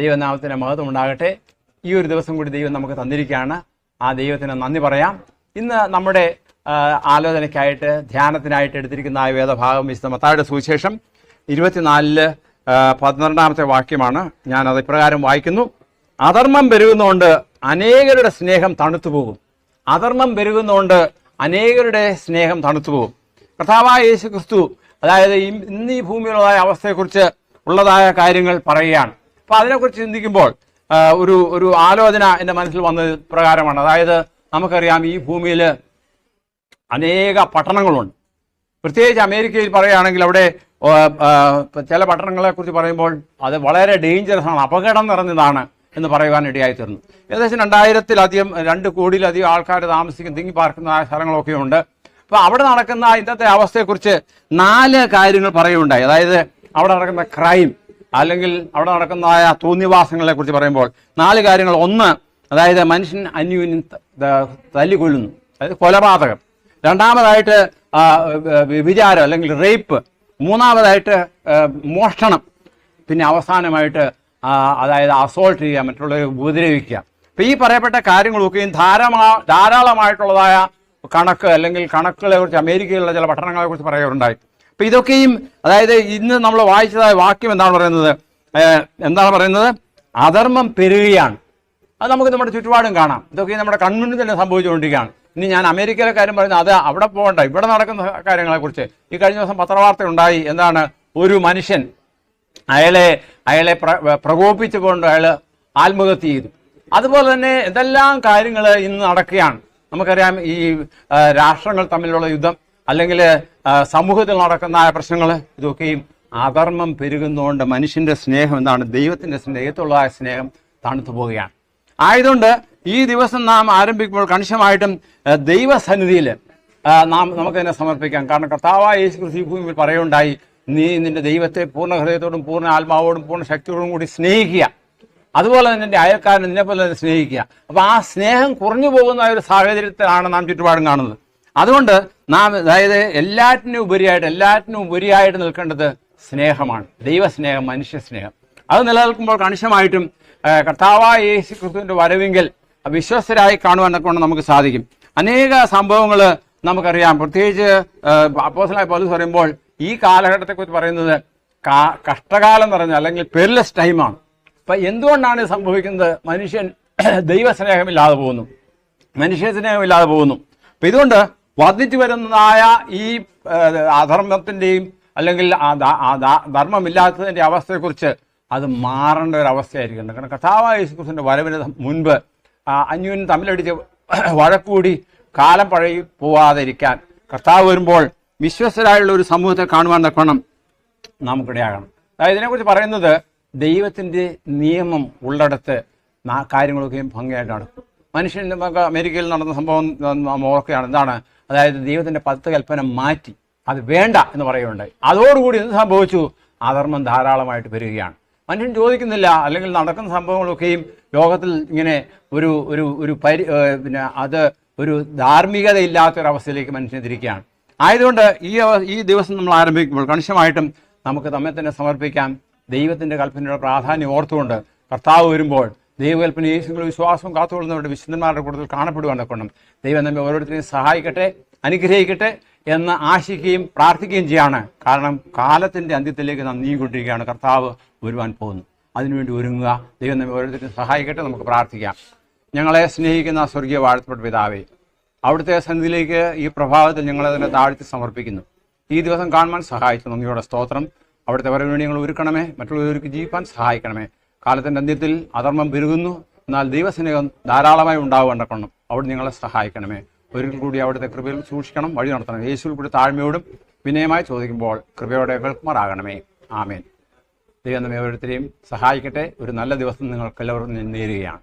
ദൈവനാമത്തിന് മഹത്വം ഉണ്ടാകട്ടെ. ഈ ഒരു ദിവസം കൂടി ദൈവം നമുക്ക് തന്നിരിക്കുകയാണ്. ആ ദൈവത്തിന് നന്ദി പറയാം. ഇന്ന് നമ്മുടെ ആലോചനയ്ക്കായിട്ട് ധ്യാനത്തിനായിട്ട് എടുത്തിരിക്കുന്ന ആ വേദഭാഗം വിശുദ്ധ മത്തായിയുടെ സുവിശേഷം 24:12 വാക്യമാണ്. ഞാനത് ഇപ്രകാരം വായിക്കുന്നു. അധർമ്മം പെരുകുന്നതുകൊണ്ട് അനേകരുടെ സ്നേഹം തണുത്തുപോകും. അധർമ്മം പെരുകുന്നതുകൊണ്ട് അനേകരുടെ സ്നേഹം തണുത്തുപോകും. കർത്താവായ യേശു ക്രിസ്തു അതായത് ഇന്ന് ഈ ഭൂമിയിലുള്ളതായ അവസ്ഥയെക്കുറിച്ച് ഉള്ളതായ കാര്യങ്ങൾ പറയുകയാണ്. അപ്പോൾ അതിനെക്കുറിച്ച് ചിന്തിക്കുമ്പോൾ ഒരു ആലോചന എൻ്റെ മനസ്സിൽ വന്നത് പ്രകാരമാണ്. അതായത് നമുക്കറിയാം, ഈ ഭൂമിയിൽ അനേക പട്ടണങ്ങളുണ്ട്. പ്രത്യേകിച്ച് അമേരിക്കയിൽ പറയുകയാണെങ്കിൽ അവിടെ ചില പട്ടണങ്ങളെക്കുറിച്ച് പറയുമ്പോൾ അത് വളരെ ഡേഞ്ചറസ് ആണ്, അപകടം നിറഞ്ഞതാണ് എന്ന് പറയുവാൻ ഇടയായിത്തീർന്നു. ഏകദേശം 2 കോടിയിലധികം ആൾക്കാർ താമസിക്കുന്ന തിങ്ങി പാർക്കുന്ന സ്ഥലങ്ങളൊക്കെ ഉണ്ട്. അപ്പോൾ അവിടെ നടക്കുന്ന ഇന്നത്തെ അവസ്ഥയെക്കുറിച്ച് 4 കാര്യങ്ങൾ പറയുകയുണ്ടായി. അതായത് അവിടെ നടക്കുന്ന ക്രൈം അല്ലെങ്കിൽ അവിടെ നടക്കുന്നതായ തോന്നിവാസങ്ങളെ കുറിച്ച് പറയുമ്പോൾ 4 കാര്യങ്ങൾ. ഒന്ന്, അതായത് മനുഷ്യൻ അന്യോന്യം തല്ലിക്കൊല്ലുന്നു, അതായത് കൊലപാതകം. രണ്ടാമതായിട്ട് വ്യഭിചാരം അല്ലെങ്കിൽ റേപ്പ്. മൂന്നാമതായിട്ട് മോഷണം. പിന്നെ അവസാനമായിട്ട് അതായത് അസോൾട്ട് ചെയ്യുക, മറ്റുള്ളവരെ ഉപദ്രവിക്കുക. അപ്പോൾ ഈ പറയപ്പെട്ട കാര്യങ്ങളൊക്കെയും ധാരാളമായിട്ടുള്ളതായ കണക്ക് അല്ലെങ്കിൽ കണക്കുകളെ കുറിച്ച് അമേരിക്കയിലുള്ള ചില പട്ടണങ്ങളെ കുറിച്ച് പറയാറുണ്ടായി. അപ്പോൾ ഇതൊക്കെയും അതായത് ഇന്ന് നമ്മൾ വായിച്ചതായ വാക്യം എന്താണ് പറയുന്നത്? അധർമ്മം പെരുകുകയാണ്. അത് നമുക്ക് നമ്മുടെ ചുറ്റുപാടും കാണാം. ഇതൊക്കെ നമ്മുടെ കൺമുന്നിൽ തന്നെ സംഭവിച്ചുകൊണ്ടിരിക്കുകയാണ്. ഇനി ഞാൻ അമേരിക്കയിലെ കാര്യം പറയുന്നത് അത് അവിടെ പോകണ്ട, ഇവിടെ നടക്കുന്ന കാര്യങ്ങളെക്കുറിച്ച് ഈ കഴിഞ്ഞ ദിവസം പത്രവാർത്ത ഉണ്ടായി. എന്താണ്? ഒരു മനുഷ്യൻ അയാളെ പ്രകോപിച്ചുകൊണ്ട് അയാൾ ആത്മഹത്യ ചെയ്തു. അതുപോലെ തന്നെ എന്തെല്ലാം കാര്യങ്ങൾ ഇന്ന് നടക്കുകയാണ്. നമുക്കറിയാം, ഈ രാഷ്ട്രങ്ങൾ തമ്മിലുള്ള യുദ്ധം അല്ലെങ്കിൽ സമൂഹത്തിൽ നടക്കുന്ന പ്രശ്നങ്ങൾ, ഇതൊക്കെയും അധർമ്മം പെരുകുന്നതുകൊണ്ട് മനുഷ്യന്റെ സ്നേഹം എന്താണ്? ദൈവത്തിന്റെ ദൈവത്തുള്ള സ്നേഹം തണുത്തു പോവുകയാണ്. ആയതുകൊണ്ട് ഈ ദിവസം നാം ആരംഭിക്കുമ്പോൾ കണിശമായിട്ടും ദൈവസന്നിധിയിൽ നമുക്ക് തന്നെ സമർപ്പിക്കാം. കാരണം കർത്താവായ യേശു ക്രിസ്തു ഈ ഭൂമിയിൽ പറയുകയുണ്ടായി, നീ നിന്റെ ദൈവത്തെ പൂർണ്ണ ഹൃദയത്തോടും പൂർണ്ണ ആത്മാവോടും പൂർണ്ണ ശക്തിയോടും കൂടി സ്നേഹിക്കുക, അതുപോലെ തന്നെ നിന്റെ അയൽക്കാരനെ നിന്നെപ്പോലെ തന്നെ സ്നേഹിക്കുക. അപ്പോൾ ആ സ്നേഹം കുറഞ്ഞു പോകുന്ന ഒരു സാഹചര്യത്തിലാണ് നാം ചുറ്റുപാടും കാണുന്നത്. അതുകൊണ്ട് നാം അതായത് എല്ലാറ്റിനും ഉപരിയായിട്ട് നിൽക്കേണ്ടത് സ്നേഹമാണ്. ദൈവസ്നേഹം, മനുഷ്യസ്നേഹം. അത് നിലനിൽക്കുമ്പോൾ കണിശമായിട്ടും കർത്താവായ യേശു ക്രിസ്തുവിന്റെ വരവെങ്കിൽ വിശ്വസ്തരായി കാണുവാനൊക്കെ കൊണ്ട് നമുക്ക് സാധിക്കും. അനേക സംഭവങ്ങൾ നമുക്കറിയാം. പ്രത്യേകിച്ച് അപ്പോസ്തലനായ പൗലോസ് പറയുമ്പോൾ ഈ കാലഘട്ടത്തെക്കുറിച്ച് പറയുന്നത് കഷ്ടകാലം നിറഞ്ഞ അല്ലെങ്കിൽ പെരിലസ് ടൈമാണ്. അപ്പം എന്തുകൊണ്ടാണ് ഇത് സംഭവിക്കുന്നത്? മനുഷ്യൻ ദൈവസ്നേഹമില്ലാതെ പോകുന്നു, മനുഷ്യസ്നേഹമില്ലാതെ പോകുന്നു. അപ്പം ഇതുകൊണ്ട് വർദ്ധിച്ചു വരുന്നതായ ഈ അധർമ്മത്തിൻ്റെയും അല്ലെങ്കിൽ ധർമ്മമില്ലാത്തതിൻ്റെ അവസ്ഥയെക്കുറിച്ച് അത് മാറേണ്ട ഒരു അവസ്ഥയായിരിക്കണം. കാരണം കർത്താവായ യേശു ക്രിസ്തുവിന്റെ വരവിന് മുൻപ് അന്യോന്യം തമ്മിലടിച്ച് വഴക്കൂടി കാലം പഴകി പോവാതിരിക്കാൻ കർത്താവ് വരുമ്പോൾ വിശ്വസ്തരായുള്ള ഒരു സമൂഹത്തെ കാണുവാൻ തക്കണം നമുക്കിടയാകണം. അതായത് ഇതിനെക്കുറിച്ച് പറയുന്നത് ദൈവത്തിൻ്റെ നിയമം ഉള്ളിടത്ത് കാര്യങ്ങളൊക്കെയും ഭംഗിയായിട്ട് നടക്കും. മനുഷ്യൻ അമേരിക്കയിൽ നടന്ന സംഭവം നാം ഓർക്കുകയാണ്. എന്താണ്? അതായത് ദൈവത്തിൻ്റെ 10 കൽപ്പന മാറ്റി അത് വേണ്ട എന്ന് പറയുകയുണ്ടായി. അതോടുകൂടി എന്ത് സംഭവിച്ചു? അധർമ്മം ധാരാളമായിട്ട് പെരുകയാണ്. മനുഷ്യൻ ചോദിക്കുന്നില്ല, അല്ലെങ്കിൽ നടക്കുന്ന സംഭവങ്ങളൊക്കെയും ലോകത്തിൽ ഇങ്ങനെ പിന്നെ അത് ഒരു ധാർമ്മികതയില്ലാത്തൊരവസ്ഥയിലേക്ക് മനുഷ്യനെതിരിക്കുകയാണ്. ആയതുകൊണ്ട് ഈ ദിവസം നമ്മൾ ആരംഭിക്കുമ്പോൾ കണിശമായിട്ടും നമുക്ക് നമ്മെ തന്നെ സമർപ്പിക്കാം. ദൈവത്തിൻ്റെ കൽപ്പനയുടെ പ്രാധാന്യം ഓർത്തുകൊണ്ട് കർത്താവ് വരുമ്പോൾ ദൈവകൽപ്പന യേശുവിന്റെ വിശ്വാസവും കാത്തുകൊള്ളുന്നവരുടെ വിശുദ്ധന്മാരുടെ കൂട്ടത്തിൽ കാണപ്പെടുവാൻ കൊണ്ടും ദൈവം നമ്മെ ഓരോരുത്തരെയും സഹായിക്കട്ടെ, അനുഗ്രഹിക്കട്ടെ എന്ന് ആശിക്കുകയും പ്രാർത്ഥിക്കുകയും ചെയ്യാണ്. കാരണം കാലത്തിൻ്റെ അന്ത്യത്തിലേക്ക് നാം നീങ്ങിക്കൊണ്ടിരിക്കുകയാണ്. കർത്താവ് വരുവാൻ പോകുന്നു. അതിനുവേണ്ടി ഒരുങ്ങുക. ദൈവം നമ്മെ ഓരോരുത്തരെയും സഹായിക്കട്ടെ. നമുക്ക് പ്രാർത്ഥിക്കാം. ഞങ്ങളെ സ്നേഹിക്കുന്ന സ്വർഗീയ വാഴ്ത്തപ്പെട്ട പിതാവേ, അവിടുത്തെ സന്നിധിയിലേക്ക് ഈ പ്രഭാതത്തിൽ ഞങ്ങളതിനെ താഴ്ത്തി സമർപ്പിക്കുന്നു. ഈ ദിവസം കാണുവാൻ സഹായിച്ചു നന്ദിയോടെ സ്തോത്രം. അവിടുത്തെ വരവിനുവേണ്ടി ഞങ്ങൾ ഒരുക്കണമേ, മറ്റുള്ളവർക്ക് ജീവിക്കാൻ സഹായിക്കണമേ. കാലത്തിൻ്റെ അന്ത്യത്തിൽ അധർമ്മം പെരുകുന്നു, എന്നാൽ ദൈവസ്നേഹം ധാരാളമായി ഉണ്ടാവേണ്ടക്കണം. അവിടെ ഞങ്ങളെ സഹായിക്കണമേ. ഒരിക്കൽ കൂടി അവിടുത്തെ കൃപയിൽ സൂക്ഷിക്കണം, വഴി നടത്തണം. യേശുവിൽ കൂടി താഴ്മയോടും വിനയമായി ചോദിക്കുമ്പോൾ കൃപയോടെ കേൾക്കുമാറാകണമേ. ആമേൻ. ദൈവം നമ്മെ ഓരോരുത്തരെയും സഹായിക്കട്ടെ. ഒരു നല്ല ദിവസം നിങ്ങൾക്കെല്ലാവരും നേരുകയാണ്.